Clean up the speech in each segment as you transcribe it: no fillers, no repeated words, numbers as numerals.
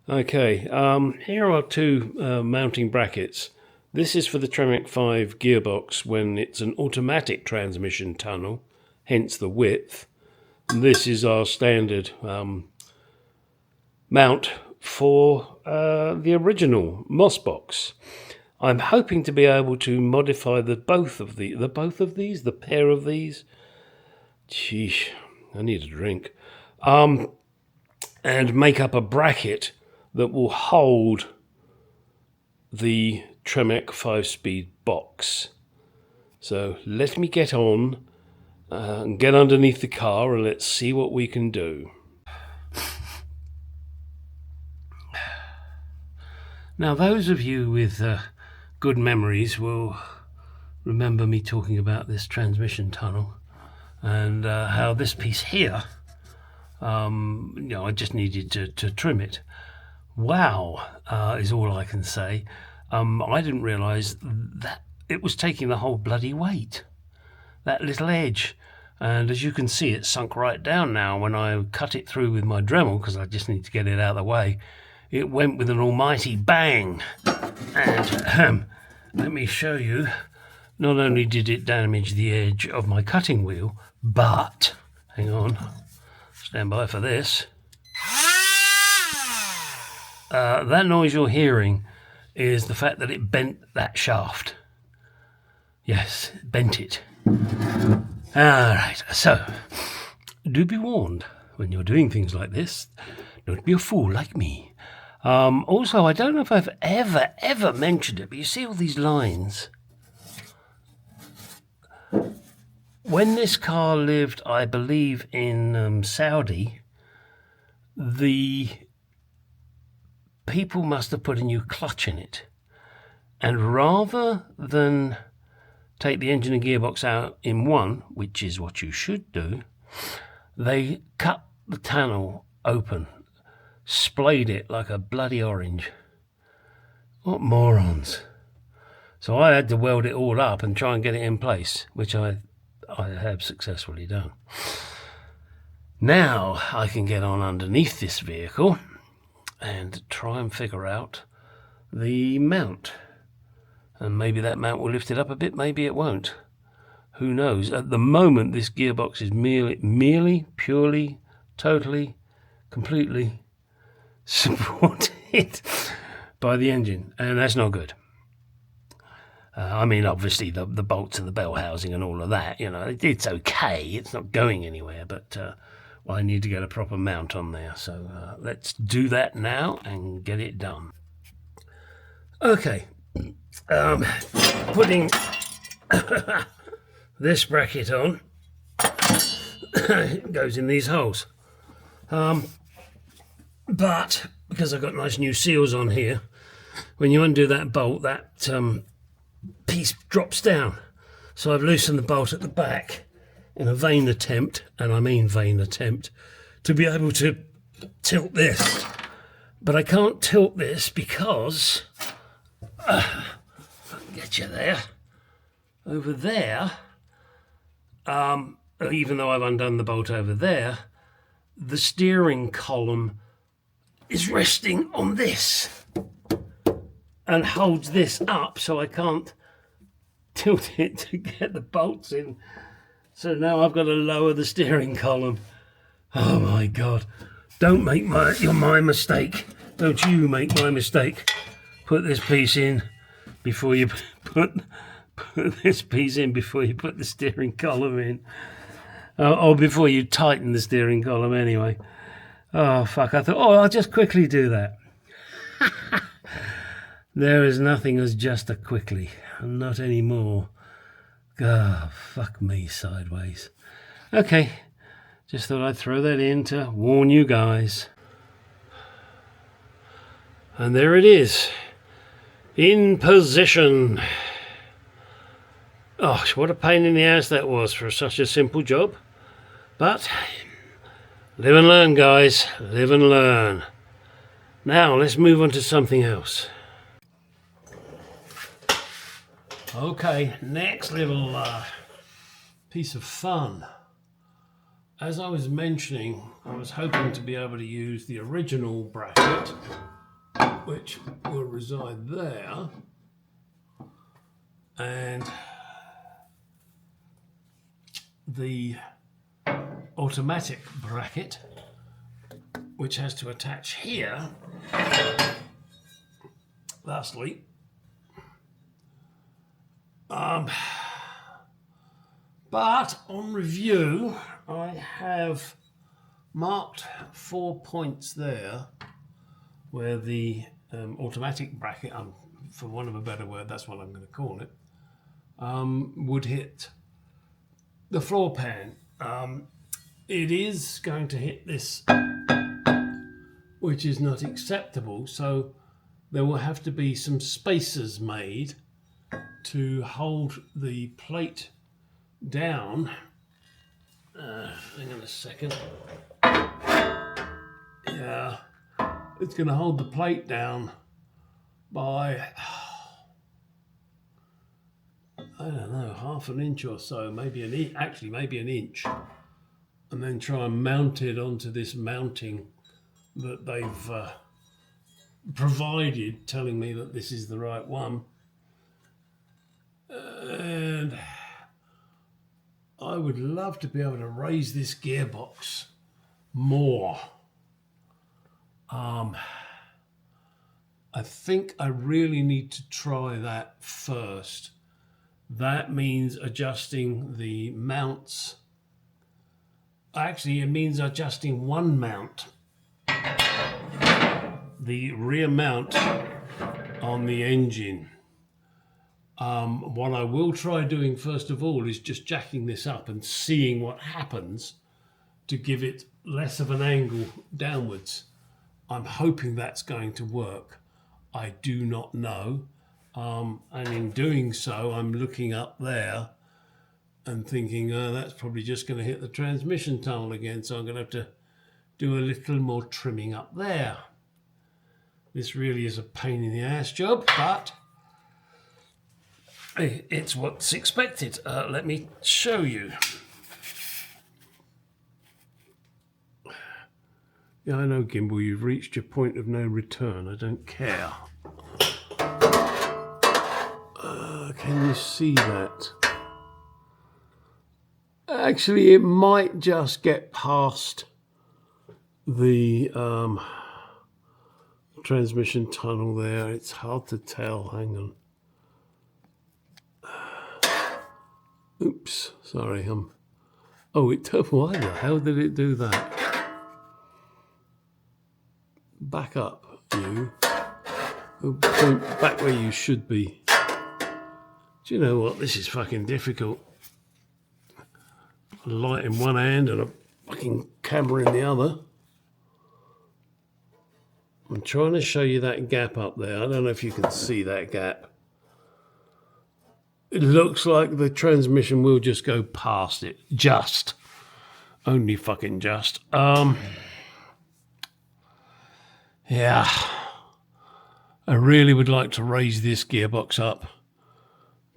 Okay, here are two mounting brackets. This is for the MKII gearbox when it's an automatic transmission tunnel, hence the width. And this is our standard mount for the original Moss box. I'm hoping to be able to modify the pair of these. Sheesh, I need a drink. And make up a bracket that will hold the Tremec 5-speed box. So let me get on and get underneath the car and let's see what we can do. Now, those of you with good memories will remember me talking about this transmission tunnel and how this piece here, I just needed to trim it. Wow, is all I can say. I didn't realise that it was taking the whole bloody weight, that little edge. And as you can see, it's sunk right down now. When I cut it through with my Dremel, because I just need to get it out of the way, it went with an almighty bang. And let me show you, not only did it damage the edge of my cutting wheel, but, hang on, stand by for this. That noise you're hearing is the fact that it bent that shaft. Yes, bent it. Alright, so, do be warned when you're doing things like this. Don't be a fool like me. Also, I don't know if I've ever mentioned it, but you see all these lines? When this car lived, I believe, in Saudi, the people must have put a new clutch in it. And rather than take the engine and gearbox out in one, which is what you should do, they cut the tunnel open, splayed it like a bloody orange. What morons. So I had to weld it all up and try and get it in place, which I have successfully done. Now I can get on underneath this vehicle and try and figure out the mount. And maybe that mount will lift it up a bit, maybe it won't. Who knows? At the moment, this gearbox is merely, purely, totally, completely supported by the engine, and that's not good. I mean, obviously, the bolts and the bell housing and all of that, it's okay. It's not going anywhere, but I need to get a proper mount on there. So let's do that now and get it done. Okay. Putting this bracket on, it goes in these holes. But because I've got nice new seals on here, when you undo that bolt, that piece drops down. So I've loosened the bolt at the back in a vain attempt, and I mean vain attempt, to be able to tilt this. But I can't tilt this because get you there. Over there, even though I've undone the bolt over there, the steering column is resting on this and holds this up, so I can't tilt it to get the bolts in. So now I've got to lower the steering column. Oh my God. Don't make my mistake. Don't you make my mistake. Put this piece in before you put this piece in before you put the steering column in. Or before you tighten the steering column anyway. Oh, fuck. I thought, I'll just quickly do that. There is nothing as just a quickly. Not anymore. God, fuck me sideways. Okay. Just thought I'd throw that in to warn you guys. And there it is. In position. Oh, what a pain in the ass that was for such a simple job. But live and learn, guys. Live and learn. Now, let's move on to something else. Okay, next little piece of fun. as I was mentioning, I was hoping to be able to use the original bracket, which will reside there, and the automatic bracket, which has to attach here. Lastly, but on review, I have marked 4 points there where the automatic bracket, for want of a better word, that's what I'm going to call it, would hit the floor pan. It is going to hit this, which is not acceptable, so there will have to be some spacers made to hold the plate down. Hang on a second. Yeah, it's going to hold the plate down by, I don't know, half an inch or so, maybe an inch, actually maybe an inch, and then try and mount it onto this mounting that they've provided, telling me that this is the right one. And I would love to be able to raise this gearbox more. I think I really need to try that first. That means adjusting the mounts. Actually, it means adjusting one mount, the rear mount on the engine. What I will try doing first of all is just jacking this up and seeing what happens to give it less of an angle downwards. I'm hoping that's going to work. I do not know. And in doing so, I'm looking up there and thinking, oh, that's probably just going to hit the transmission tunnel again, so I'm going to have to do a little more trimming up there. This really is a pain in the ass job, but it's what's expected. Let me show you. Yeah, I know, Gimbal, you've reached your point of no return. I don't care. Can you see that? Actually, it might just get past the transmission tunnel there. It's hard to tell. Hang on. Oops, sorry. Oh, why the hell did it do that? Back up, you. Point back where you should be. Do you know what? This is fucking difficult. A light in one hand and a fucking camera in the other. I'm trying to show you that gap up there. I don't know if you can see that gap. It looks like the transmission will just go past it. Just. Only fucking just. Yeah. I really would like to raise this gearbox up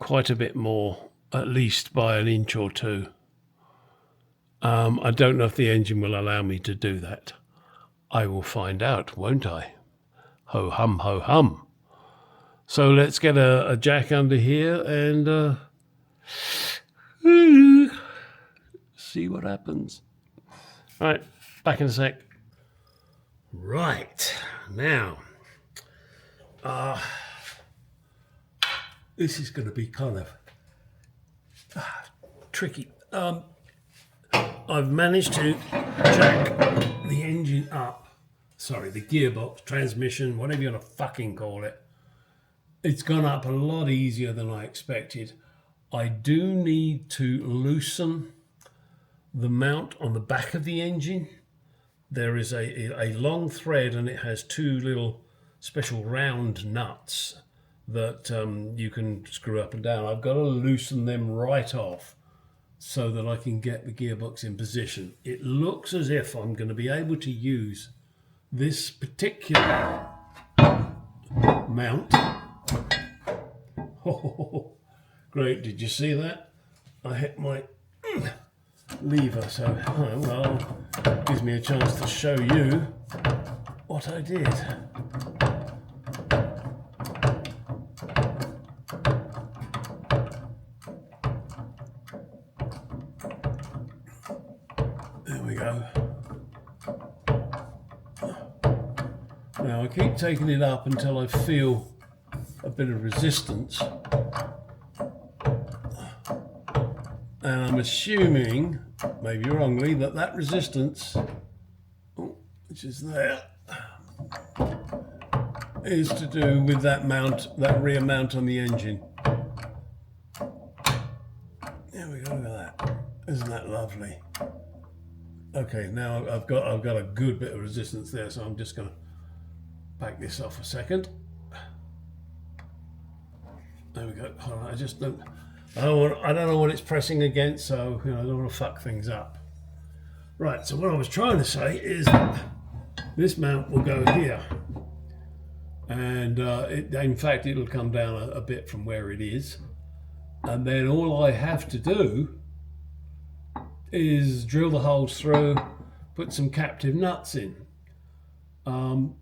quite a bit more, at least by an inch or two. I don't know if the engine will allow me to do that. I will find out, won't I? Ho hum, ho hum. So let's get a jack under here and see what happens. All right, back in a sec. Right, now, this is going to be kind of tricky. I've managed to jack the engine up, the gearbox, transmission, whatever you want to fucking call it. It's gone up a lot easier than I expected. I do need to loosen the mount on the back of the engine. There is a long thread and it has two little special round nuts that you can screw up and down. I've got to loosen them right off so that I can get the gearbox in position. It looks as if I'm going to be able to use this particular mount. Oh, great, did you see that? I hit my lever, so oh, well, gives me a chance to show you what I did. There we go. Now I keep taking it up until I feel a bit of resistance. And I'm assuming, maybe wrongly, that that resistance, which is there, is to do with that mount, that rear mount on the engine. There we go, look at that. Isn't that lovely? Okay, now I've got a good bit of resistance there, so I'm just going to back this off a second. There we go. Hold on, I don't know what it's pressing against, so I don't want to fuck things up. Right, so what I was trying to say is that this mount will go here, and in fact it'll come down a bit from where it is, and then all I have to do is drill the holes through, put some captive nuts in. And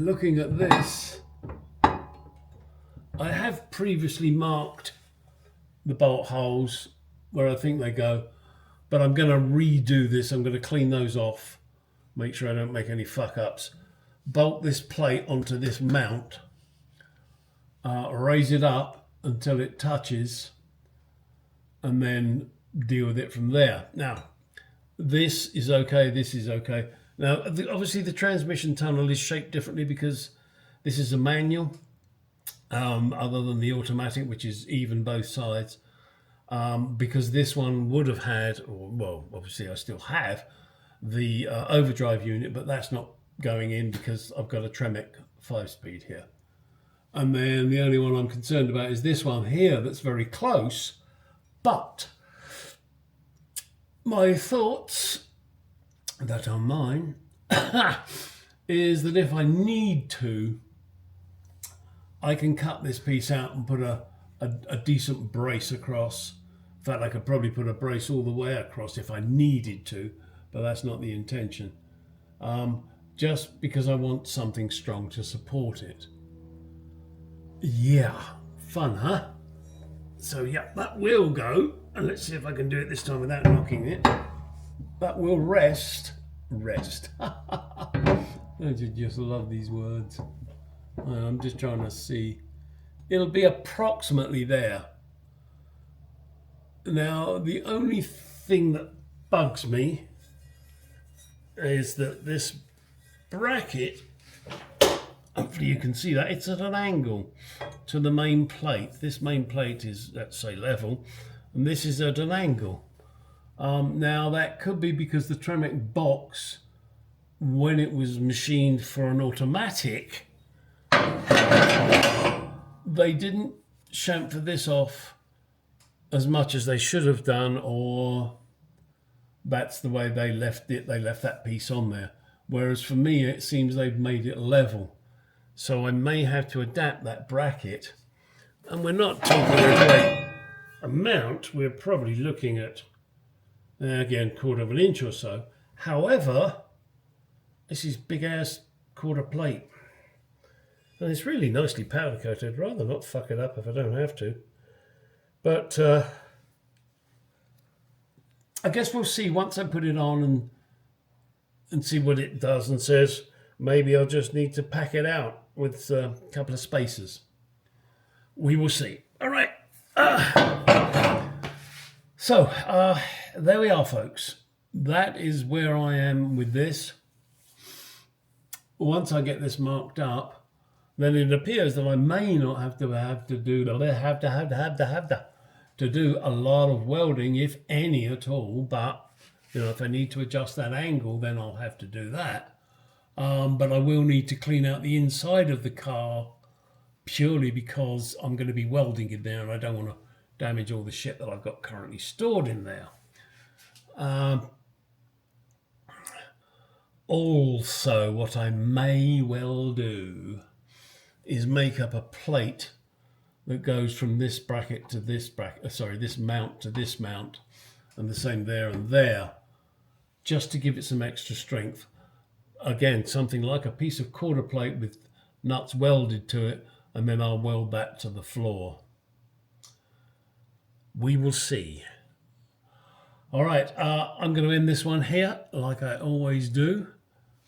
looking at this, I have previously marked the bolt holes where I think they go, but I'm going to redo this. I'm going to clean those off, make sure I don't make any fuck ups, bolt this plate onto this mount, raise it up until it touches, and then deal with it from there. Now, this is okay, this is okay. Now, obviously the transmission tunnel is shaped differently because this is a manual, other than the automatic, which is even both sides, because this one would have had, or, well, obviously I still have, the overdrive unit, but that's not going in because I've got a Tremec 5-speed here. And then the only one I'm concerned about is this one here that's very close, but my thoughts that are mine is that if I need to, I can cut this piece out and put a decent brace across. In fact, I could probably put a brace all the way across if I needed to, but that's not the intention. Just because I want something strong to support it. Yeah, fun, huh? So yeah, that will go, and let's see if I can do it this time without knocking it. That will rest. I just love these words. I'm just trying to see. It'll be approximately there. Now, the only thing that bugs me is that this bracket, hopefully you can see that, it's at an angle to the main plate. This main plate is, let's say, level, and this is at an angle. Now, that could be because the Tremec box, when it was machined for an automatic, they didn't chamfer this off as much as they should have done, or that's the way they left it. They left that piece on there. Whereas for me, it seems they've made it level. So I may have to adapt that bracket. And we're not talking a great amount. We're probably looking at, again, 1/4 of an inch or so. However, this is big ass quarter plate. And it's really nicely powder coated. I'd rather not fuck it up if I don't have to. But I guess we'll see once I put it on and see what it does and says. Maybe I'll just need to pack it out with a couple of spacers. We will see. All right. So there we are, folks. That is where I am with this. Once I get this marked up, then it appears that I may not have to do a lot of welding, if any at all. But if I need to adjust that angle, then I'll have to do that. But I will need to clean out the inside of the car, purely because I'm going to be welding in there, and I don't want to damage all the shit that I've got currently stored in there. Also, what I may well do is make up a plate that goes from this bracket to this bracket, sorry, this mount to this mount, and the same there and there, just to give it some extra strength. Again, something like a piece of quarter plate with nuts welded to it, and then I'll weld that to the floor. We will see. All right, I'm going to end this one here, like I always do.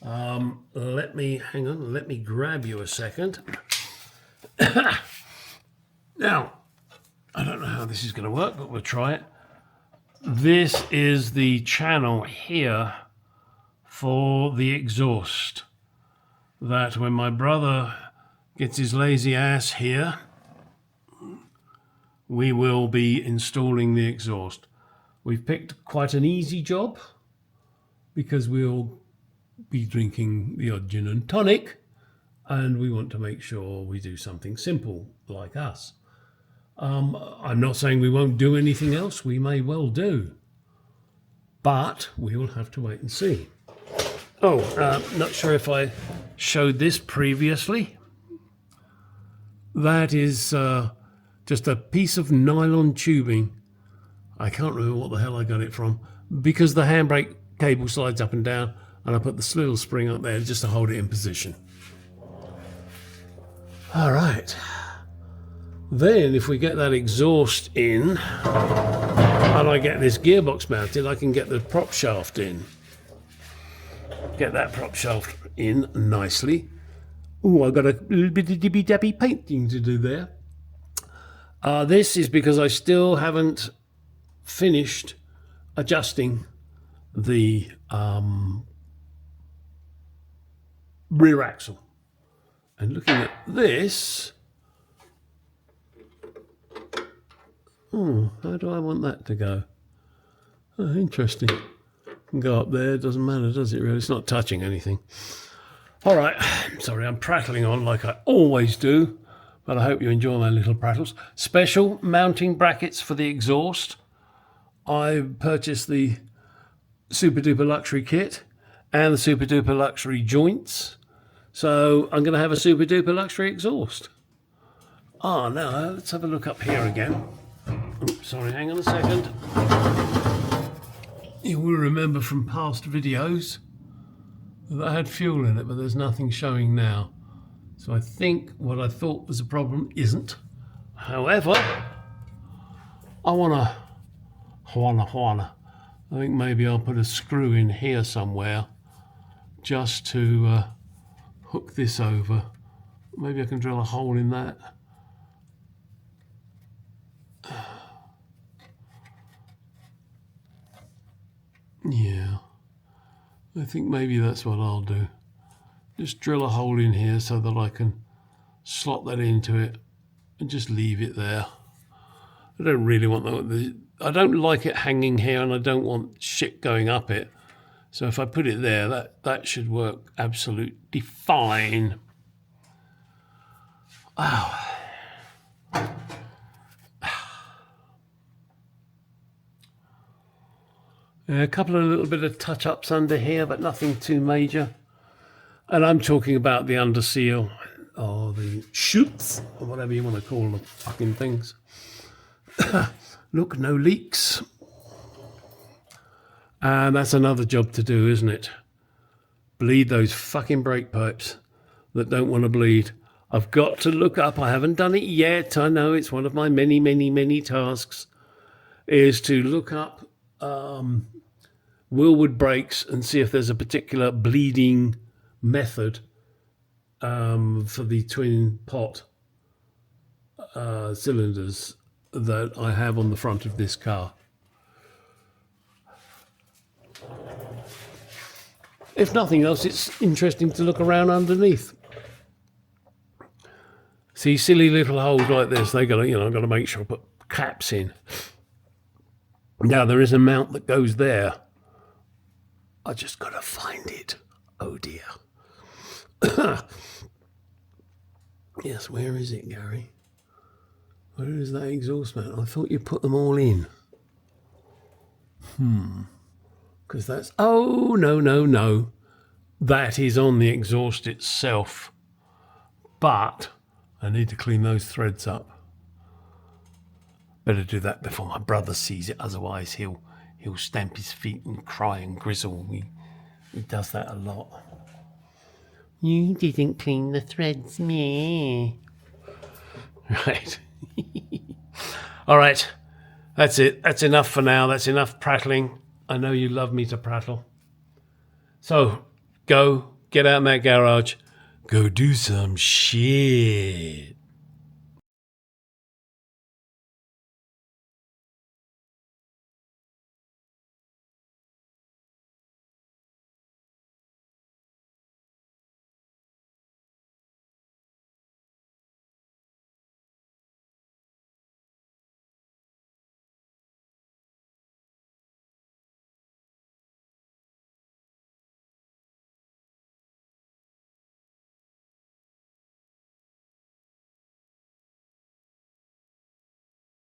Let me grab you a second. Now, I don't know how this is going to work, but we'll try it. This is the channel here for the exhaust, that when my brother gets his lazy ass here, we will be installing the exhaust. We've picked quite an easy job because we'll be drinking the odd gin and tonic, and we want to make sure we do something simple like us. I'm not saying we won't do anything else. We may well do, but we will have to wait and see. Oh, not sure if I showed this previously. That is just a piece of nylon tubing. I can't remember what the hell I got it from, because the handbrake cable slides up and down, and I put this little spring up there just to hold it in position. All right. Then if we get that exhaust in and I get this gearbox mounted, I can get the prop shaft in. Get that prop shaft in nicely. Oh, I've got a little bit of dibby-dabby painting to do there. This is because I still haven't finished adjusting the rear axle. And looking at this, how do I want that to go? Oh, interesting. Can go up there, doesn't matter, does it really? It's not touching anything. All right, sorry, I'm prattling on like I always do, but I hope you enjoy my little prattles. Special mounting brackets for the exhaust. I purchased the Super Duper Luxury kit and the Super Duper Luxury joints. So I'm going to have a Super Duper Luxury exhaust. Oh, no, let's have a look up here again. Oops, sorry, hang on a second. You will remember from past videos that I had fuel in it, but there's nothing showing now. So I think what I thought was a problem isn't. However, I think maybe I'll put a screw in here somewhere just to hook this over. Maybe I can drill a hole in that. Yeah, I think maybe that's what I'll do. Just drill a hole in here so that I can slot that into it and just leave it there. I don't really want I don't like it hanging here, and I don't want shit going up it. So if I put it there, that should work absolutely fine. Wow. A couple of little bit of touch-ups under here, but nothing too major. And I'm talking about the under seal, or the chutes, or whatever you want to call the fucking things. Look, no leaks. And that's another job to do, isn't it? Bleed those fucking brake pipes that don't want to bleed. I've got to look up, I haven't done it yet, I know it's one of my many, many, many tasks, is to look up Willwood brakes and see if there's a particular bleeding method for the twin pot cylinders that I have on the front of this car. If nothing else, it's interesting to look around underneath. See, silly little holes like this, they got to, I've got to make sure I put caps in. Now there is a mount that goes there. I just got to find it. Oh dear. Yes, where is it, Gary? Where is that exhaust mount? I thought you put them all in. Because that's... Oh, no. That is on the exhaust itself. But I need to clean those threads up. Better do that before my brother sees it, otherwise he'll stamp his feet and cry and grizzle. He does that a lot. You didn't clean the threads, me. Right. All right. That's it. That's enough for now. That's enough prattling. I know you love me to prattle. So, go, get out in that garage. Go do some shit.